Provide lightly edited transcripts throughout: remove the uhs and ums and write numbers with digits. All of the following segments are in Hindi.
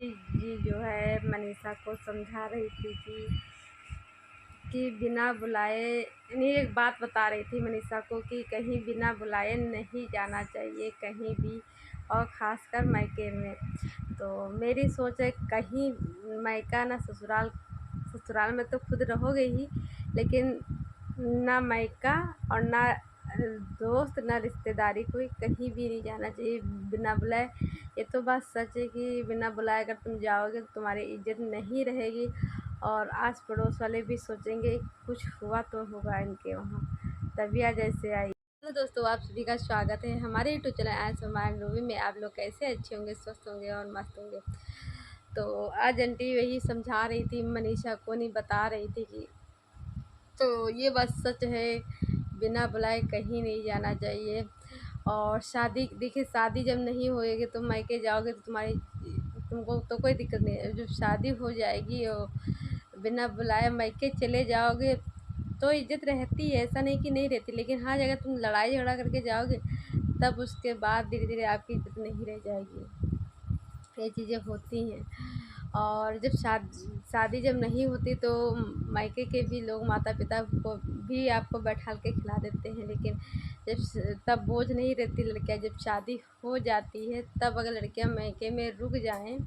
जी जो है मनीषा को समझा रही थी कि बिना बुलाए, यानी एक बात बता रही थी मनीषा को कि कहीं बिना बुलाए नहीं जाना चाहिए कहीं भी, और ख़ासकर मायके में। तो मेरी सोच है कहीं मायका ना ससुराल, ससुराल में तो खुद रहोगे ही, लेकिन ना मायका और ना दोस्त ना रिश्तेदारी, कोई कहीं भी नहीं जाना चाहिए बिना बुलाए। ये तो बात सच है कि बिना बुलाए अगर तुम जाओगे तो तुम्हारी इज्जत नहीं रहेगी, और आस पड़ोस वाले भी सोचेंगे कुछ हुआ तो होगा इनके वहाँ, तभी आज ऐसे आई। हेलो दोस्तों, आप सभी का स्वागत है हमारे यूट्यूब चैनल आज हमारे मूवी में। आप लोग कैसे अच्छे होंगे, स्वस्थ होंगे और मस्त होंगे। तो आज आंटी वही समझा रही थी मनीषा को, नहीं बता रही थी कि तो ये बात सच है, बिना बुलाए कहीं नहीं जाना चाहिए। और शादी, देखिए शादी जब नहीं होएगी तो मायके जाओगे तो तुमको तो कोई दिक्कत नहीं है। जब शादी हो जाएगी और बिना बुलाए मायके चले जाओगे तो इज्जत रहती है, ऐसा नहीं कि नहीं रहती। लेकिन हाँ, अगर तुम लड़ाई झगड़ा करके जाओगे तब उसके बाद धीरे धीरे आपकी इज्जत नहीं रह जाएगी। ये चीज़ें होती हैं। और जब शादी जब नहीं होती तो मायके के भी लोग, माता पिता को भी आपको बैठाल के खिला देते हैं, लेकिन तब बोझ नहीं रहती लड़कियां। जब शादी हो जाती है तब अगर लड़कियां मायके में रुक जाएं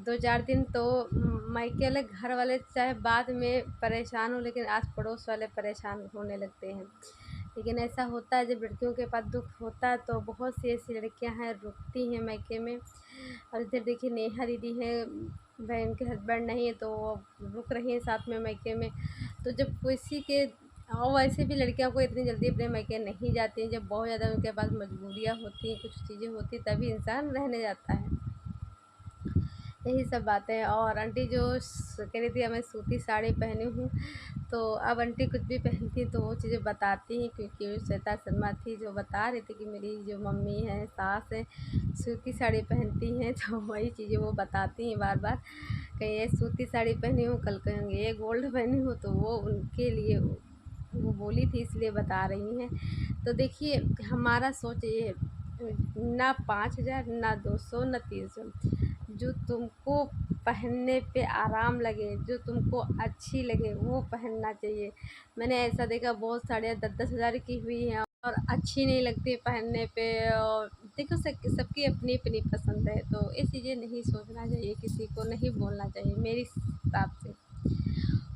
2-4 दिन तो मायके वाले, घर वाले चाहे बाद में परेशान हो, लेकिन आस पड़ोस वाले परेशान होने लगते हैं। लेकिन ऐसा होता है जब लड़कियों के पास दुख होता है तो बहुत सी ऐसी लड़कियां हैं रुकती हैं मायके में। और इधर देखिए नेहा दीदी है, बहन के हस्बैंड नहीं है तो वो रुक रही हैं साथ में मायके में। तो जब किसी के, और वैसे भी लड़कियों को इतनी जल्दी अपने मायके नहीं जाती हैं, जब बहुत ज़्यादा उनके पास मजबूरियाँ होती हैं, कुछ चीज़ें होती तभी इंसान रहने जाता है। यही सब बातें हैं। और आंटी जो कह रही थी मैं सूती साड़ी पहनी हूँ, तो अब आंटी कुछ भी पहनती तो वो चीज़ें बताती हैं, क्योंकि श्वेता शर्मा थी जो बता रही थी कि मेरी जो मम्मी है, सास है, सूती साड़ी पहनती हैं। तो वही चीज़ें वो बताती हैं बार बार, कहीं ये सूती साड़ी पहनी हूँ, कल कहेंगे ये गोल्ड पहनी हूँ, तो वो उनके लिए वो बोली थी इसलिए बता रही हैं। तो देखिए हमारा सोच ये है, ना 5,000 ना 200 ना 300, जो तुमको पहनने पे आराम लगे, जो तुमको अच्छी लगे वो पहनना चाहिए। मैंने ऐसा देखा बहुत साड़ियाँ 10-10 हज़ार की हुई हैं और अच्छी नहीं लगती पहनने पे। और देखो सबकी अपनी अपनी पसंद है, तो ये चीज़ें नहीं सोचना चाहिए, किसी को नहीं बोलना चाहिए मेरे हिसाब से।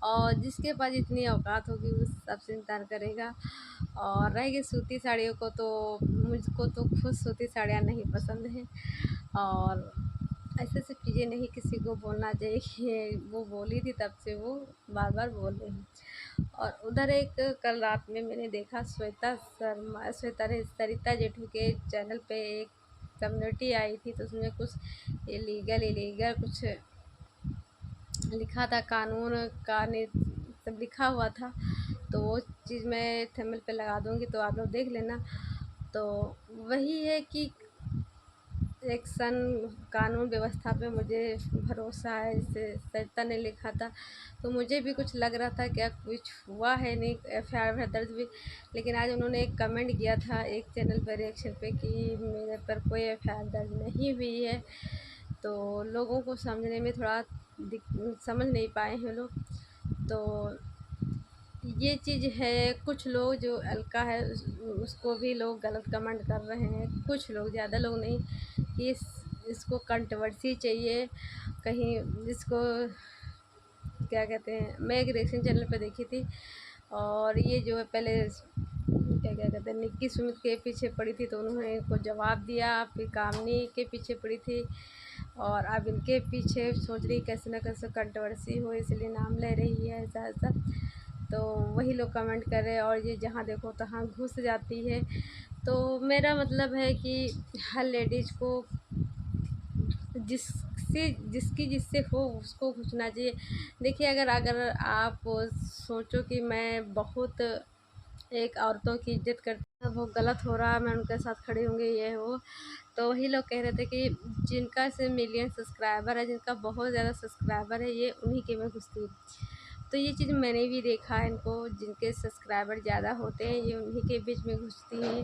और जिसके पास जितनी औकात होगी उस हिसाब से इंतज़ार करेगा। और रहेगी सूती साड़ियों को, तो मुझको तो खुद सूती साड़ियाँ नहीं पसंद हैं। और ऐसे सब चीज़ें नहीं किसी को बोलना चाहिए कि वो बोली थी तब से वो बार बार बोल रही हैं। और उधर एक कल रात में मैंने देखा, श्वेता ने सरिता जेठू के चैनल पे एक कम्युनिटी आई थी, तो उसमें कुछ इलीगल कुछ लिखा था, कानून का सब लिखा हुआ था। तो वो चीज़ मैं थंबनेल पे लगा दूँगी तो आप लोग देख लेना। तो वही है कि एक्शन, कानून व्यवस्था पे मुझे भरोसा है। जैसे सरिता ने लिखा था तो मुझे भी कुछ लग रहा था क्या कुछ हुआ है, नहीं एफआईआर दर्ज भी। लेकिन आज उन्होंने एक कमेंट किया था एक चैनल पर रिएक्शन पे कि मेरे पर कोई एफआईआर दर्ज नहीं हुई है। तो लोगों को समझने में थोड़ा समझ नहीं पाए हैं लोग। तो ये चीज़ है, कुछ लोग जो अलका है उसको भी लोग गलत कमेंट कर रहे हैं, कुछ लोग, ज़्यादा लोग नहीं, कि इसको कंट्रोवर्सी चाहिए कहीं, इसको क्या कहते हैं। मैं एक रिएक्शन चैनल पे देखी थी, और ये जो है पहले क्या क्या कहते हैं निक्की सुमित के पीछे पड़ी थी, तो उन्होंने इनको जवाब दिया, फिर कामनी के पीछे पड़ी थी, और अब इनके पीछे सोच रही कैसे ना कैसे कंट्रोवर्सी हो इसलिए नाम ले रही है, ऐसा ऐसा। तो वही लोग कमेंट कर रहे हैं, और ये जहाँ देखो तहाँ घुस जाती है। तो मेरा मतलब है कि हर लेडीज़ को जिससे हो उसको घुसना चाहिए। देखिए अगर अगर आप सोचो कि मैं बहुत एक औरतों की इज्जत करती हूँ, वो गलत हो रहा है, मैं उनके साथ खड़ी होंगी, ये वो। तो वही लोग कह रहे थे कि जिनका से मिलियन सब्सक्राइबर है, जिनका बहुत ज़्यादा सब्सक्राइबर है, ये उन्हीं के में घुसती है। तो ये चीज़ मैंने भी देखा है, इनको जिनके सब्सक्राइबर ज़्यादा होते हैं ये उन्हीं के बीच में घुसती हैं।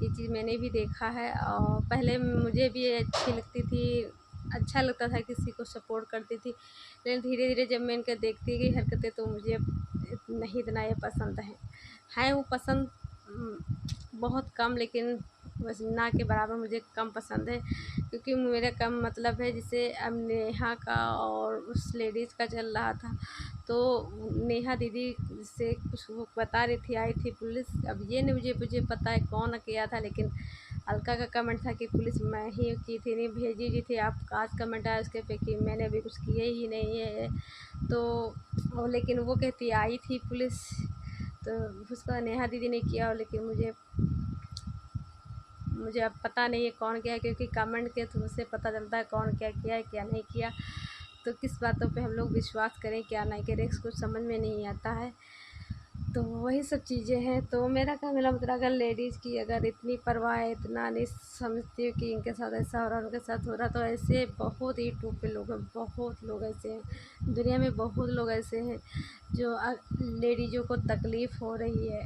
ये चीज़ मैंने भी देखा है, और पहले मुझे भी अच्छी लगती थी अच्छा लगता था, किसी को सपोर्ट करती थी। लेकिन धीरे धीरे जब मैं इनके देखती गई हरकतें तो मुझे नहीं इतना ये पसंद है वो पसंद बहुत कम, लेकिन बस ना के बराबर मुझे कम पसंद है। क्योंकि मेरा कम मतलब है, जैसे अब नेहा का और उस लेडीज़ का चल रहा था, तो नेहा दीदी से कुछ वो बता रही थी, आई थी पुलिस। अब ये नहीं मुझे पता है कौन किया था, लेकिन अलका का कमेंट था कि पुलिस मैं ही की थी, नहीं भेजी जी थी। आप आज कमेंट आया उसके पे कि मैंने अभी कुछ किए ही नहीं है। तो लेकिन वो कहती आई थी पुलिस, तो उसका नेहा दीदी ने किया। लेकिन मुझे अब पता नहीं है कौन किया है, क्योंकि कमेंट के थ्रू से पता चलता है कौन क्या किया है क्या नहीं किया। तो किस बातों पे हम लोग विश्वास करें क्या नहीं करें, कुछ समझ में नहीं आता है। तो वही सब चीज़ें हैं। तो मेरा क्या मेरा मतलब, अगर लेडीज़ की अगर इतनी परवाह है, इतना नहीं समझती हूँ कि इनके साथ ऐसा हो रहा उनके साथ हो रहा, तो ऐसे बहुत यूट्यूब पे लोग हैं, बहुत लोग ऐसे हैं, दुनिया में बहुत लोग ऐसे हैं जो लेडीज़ों को तकलीफ़ हो रही है,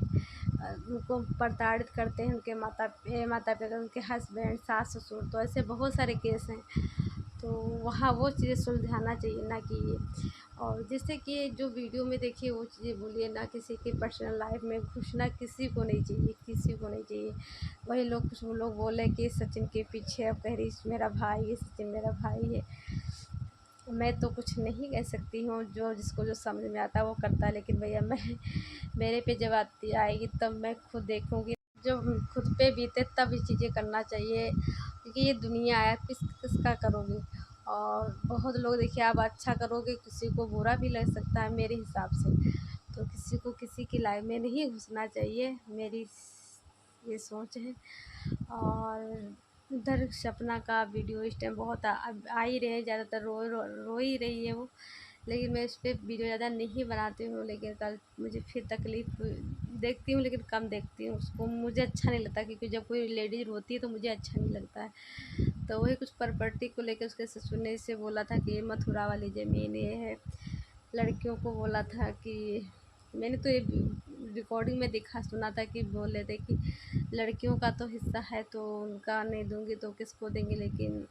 उनको प्रताड़ित करते हैं उनके माता पिता, उनके हस्बैंड, सास ससुर। तो ऐसे बहुत सारे केस हैं। तो वहाँ वो चीज़ें सुलझाना चाहिए, ना कि ये। और जैसे कि जो वीडियो में देखिए वो चीज़ें बोलिए, ना किसी की पर्सनल लाइफ में घुसना किसी को नहीं चाहिए, किसी को नहीं चाहिए। वही लोग कुछ वो लोग बोले कि सचिन के पीछे, अब कह रही मेरा भाई है, सचिन मेरा भाई है। मैं तो कुछ नहीं कह सकती हूँ, जो जिसको जो समझ में आता है वो करता है। लेकिन भैया मैं मेरे पे जब आती आएगी तब मैं खुद देखूँगी, जब खुद पे बीते तब ये चीज़ें करना चाहिए। क्योंकि ये दुनिया है, किसका करोगे। और बहुत लोग देखिए, आप अच्छा करोगे किसी को बुरा भी लग सकता है मेरे हिसाब से। तो किसी को किसी की लाइफ में नहीं घुसना चाहिए, मेरी ये सोच है। और उधर सपना का वीडियो इस टाइम बहुत आ ही रहे हैं, ज़्यादातर रो ही रही है वो। लेकिन मैं इस पर वीडियो ज़्यादा नहीं बनाती हूँ। लेकिन कल मुझे फिर तकलीफ़ देखती हूँ, लेकिन कम देखती हूँ उसको, मुझे अच्छा नहीं लगता। क्योंकि जब कोई लेडीज़ रोती है तो मुझे अच्छा नहीं लगता है। तो वही कुछ प्रॉपर्टी को लेकर उसके ससुर ने इससे बोला था कि मथुरा वाली ज़मीन ये है। लड़कियों को बोला था कि, मैंने तो ये रिकॉर्डिंग में देखा सुना था कि बोले थे कि लड़कियों का तो हिस्सा है तो उनका नहीं दूंगी तो किसको देंगे। लेकिन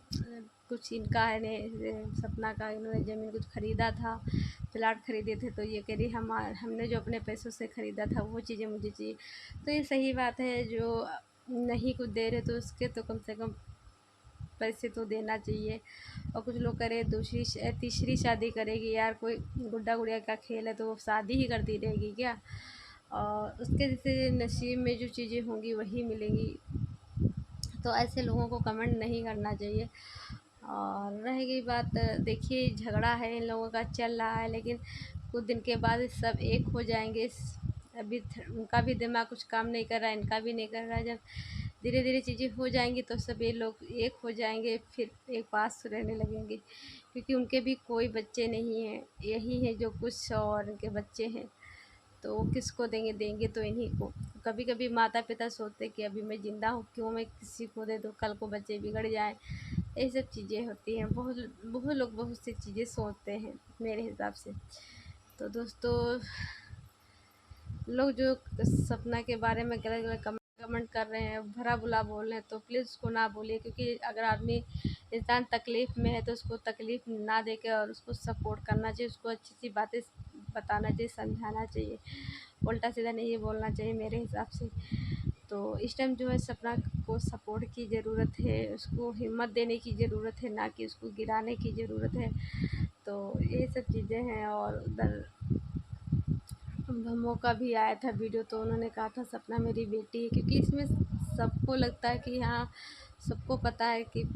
कुछ इनका है ने सपना का, इन्होंने ज़मीन कुछ ख़रीदा था, प्लाट ख़रीदे थे। तो ये कह रही हमने जो अपने पैसों से ख़रीदा था वो चीज़ें मुझे चाहिए। तो ये सही बात है, जो नहीं कुछ दे रहे तो उसके तो कम से कम पैसे तो देना चाहिए। और कुछ लोग करे दूसरी तीसरी शादी करेगी, यार कोई गुड्डा गुड़िया का खेल है तो वो शादी ही करती रहेगी क्या। और उसके जैसे नसीब में जो चीज़ें होंगी वही मिलेंगी। तो ऐसे लोगों को कमेंट नहीं करना चाहिए। और रह गई बात, देखिए झगड़ा है इन लोगों का चल रहा है, लेकिन कुछ दिन के बाद सब एक हो जाएंगे। अभी उनका भी दिमाग कुछ काम नहीं कर रहा है, इनका भी नहीं कर रहा है। जब धीरे धीरे चीज़ें हो जाएंगी तो सब ये लोग एक हो जाएंगे, फिर एक पास रहने लगेंगे। क्योंकि उनके भी कोई बच्चे नहीं हैं, यही है जो कुछ और उनके बच्चे हैं। तो वो किसको देंगे, देंगे तो इन्हीं को। कभी कभी माता पिता सोचते कि अभी मैं ज़िंदा हूँ, क्यों मैं किसी को दे दूँ, कल को बच्चे बिगड़ जाएं। ये सब चीज़ें होती हैं, बहुत बहुत लोग बहुत सी चीज़ें सोचते हैं मेरे हिसाब से। तो दोस्तों, लोग जो सपना के बारे में गलत गलत कमेंट कर रहे हैं, भला बुरा बोल रहे हैं, तो प्लीज़ उसको ना बोलिए। क्योंकि अगर आदमी इंसान तकलीफ़ में है तो उसको तकलीफ़ ना दे के और उसको सपोर्ट करना चाहिए, उसको अच्छी अच्छी बातें बताना चाहिए, समझाना चाहिए, उल्टा सीधा नहीं बोलना चाहिए मेरे हिसाब से। तो इस टाइम जो है सपना को सपोर्ट की ज़रूरत है, उसको हिम्मत देने की ज़रूरत है, ना कि उसको गिराने की ज़रूरत है। तो ये सब चीज़ें हैं। और उधर भम्मों का भी आया था वीडियो, तो उन्होंने कहा था सपना मेरी बेटी है। क्योंकि इसमें सबको लगता है कि हाँ, सबको पता है कि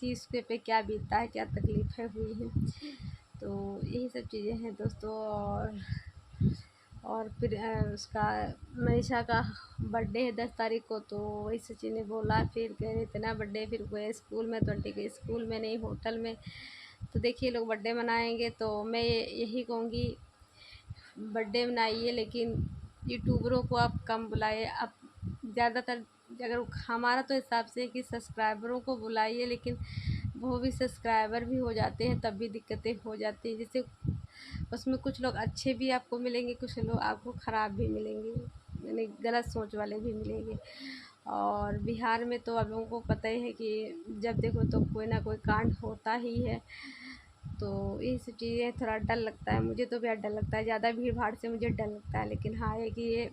इसके पे क्या बीतता है, क्या तकलीफ़ें हुई हैं। तो यही सब चीज़ें हैं दोस्तों। और फिर उसका मनीषा का बर्थडे है 10 तारीख को, तो वही सचिन ने बोला, फिर कह रहे इतना बर्थडे, फिर गए स्कूल में, तो आंटी गई स्कूल में नहीं होटल में। तो देखिए लोग बर्थडे मनाएंगे, तो मैं यही कहूँगी बर्थडे मनाइए, लेकिन यूट्यूबरों को आप कम बुलाइए। आप ज़्यादातर, अगर हमारा तो हिसाब से है कि सब्सक्राइबरों को बुलाइए, लेकिन वो भी सब्सक्राइबर भी हो जाते हैं तब भी दिक्कतें हो जाती हैं। जैसे उसमें कुछ लोग अच्छे भी आपको मिलेंगे, कुछ लोग आपको ख़राब भी मिलेंगे, यानी गलत सोच वाले भी मिलेंगे। और बिहार में तो आप लोगों को पता ही है कि जब देखो तो कोई ना कोई कांड होता ही है। तो ये सब चीज़ें थोड़ा डर लगता है, मुझे तो बेहद डर लगता है, ज़्यादा भीड़ भाड़ से मुझे डर लगता है। लेकिन हाँ है कि ये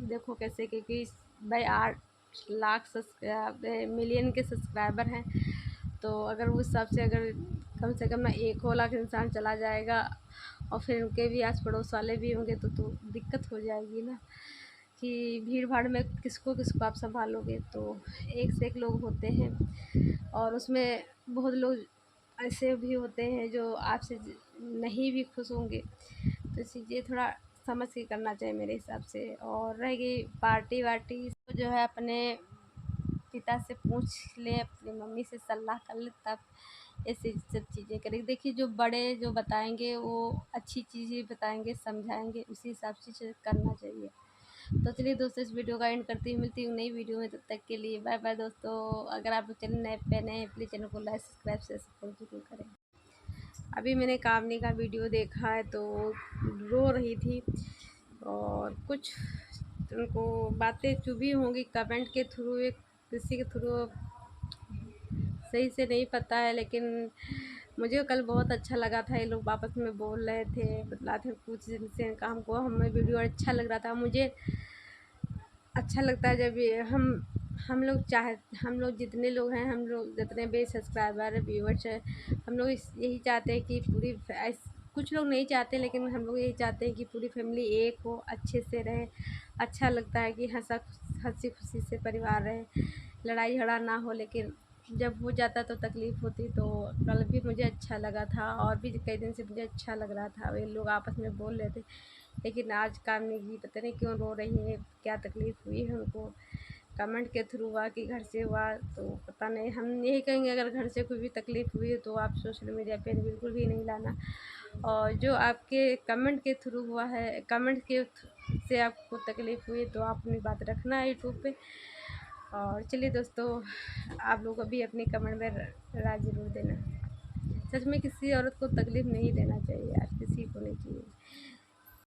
देखो कैसे, क्योंकि भाई 8 लाख मिलियन के सब्सक्राइबर हैं, तो अगर उस हिसाब से अगर कम से कम ना 1 लाख इंसान चला जाएगा और फिर उनके भी आस पड़ोस वाले भी होंगे तो दिक्कत हो जाएगी ना, कि भीड़ भाड़ में किसको किसको आप संभालोगे। तो एक से एक लोग होते हैं और उसमें बहुत लोग ऐसे भी होते हैं जो आपसे नहीं भी खुश होंगे। तो इसलिए थोड़ा समझ के करना चाहिए मेरे हिसाब से। और रह गई पार्टी वार्टी, तो जो है अपने पिता से पूछ ले, अपनी मम्मी से सलाह कर ले, तब ऐसी सब चीज़ें करें। देखिए जो बड़े जो बताएंगे वो अच्छी चीज़ें बताएंगे, समझाएंगे, उसी हिसाब से करना चाहिए। तो चलिए दोस्तों, इस वीडियो का एंड करती हूँ, मिलती हूँ नई वीडियो में, तब तक के लिए बाय बाय दोस्तों। अगर आप चैनल नए पे नए हैं प्लीज़ चैनल को लाइक सब्सक्राइब से सपोर्ट जरूर करें। अभी मैंने कामनी का वीडियो देखा है तो रो रही थी और कुछ उनको बातें चुभी होंगी कमेंट के थ्रू, एक किसी के थ्रू, सही से नहीं पता है। लेकिन मुझे कल बहुत अच्छा लगा था, ये लोग आपस में बोल रहे थे, बतला थे कुछ दिन से काम को, हमें वीडियो अच्छा लग रहा था। मुझे अच्छा लगता है जब ये हम लोग जितने लोग हैं, हम लोग जितने भी सब्सक्राइबर व्यूअर्स हैं, हम लोग यही चाहते हैं कि कुछ लोग नहीं चाहते, लेकिन हम लोग यही चाहते हैं कि पूरी फैमिली एक हो, अच्छे से रहे। अच्छा लगता है कि हंसी खुशी से परिवार रहे, लड़ाई झगड़ा ना हो। लेकिन जब हो जाता तो तकलीफ़ होती। तो कल भी मुझे अच्छा लगा था और भी कई दिन से मुझे अच्छा लग रहा था, वे लोग आपस में बोल रहे थे। लेकिन आज कामनी जी पता नहीं क्यों रो रही है, क्या तकलीफ़ हुई है उनको, कमेंट के थ्रू हुआ कि घर से हुआ, तो पता नहीं। हम यही कहेंगे अगर घर से कोई भी तकलीफ़ हुई है तो आप सोशल मीडिया पे बिल्कुल भी नहीं लाना। और जो आपके कमेंट के थ्रू हुआ है, कमेंट के से आपको तकलीफ़ हुई तो आप अपनी बात रखना है यूट्यूब पे। और चलिए दोस्तों, आप लोग भी अपनी कमेंट में राय ज़रूर देना। सच में किसी औरत को तकलीफ़ नहीं देना चाहिए यार, किसी को नहीं चाहिए।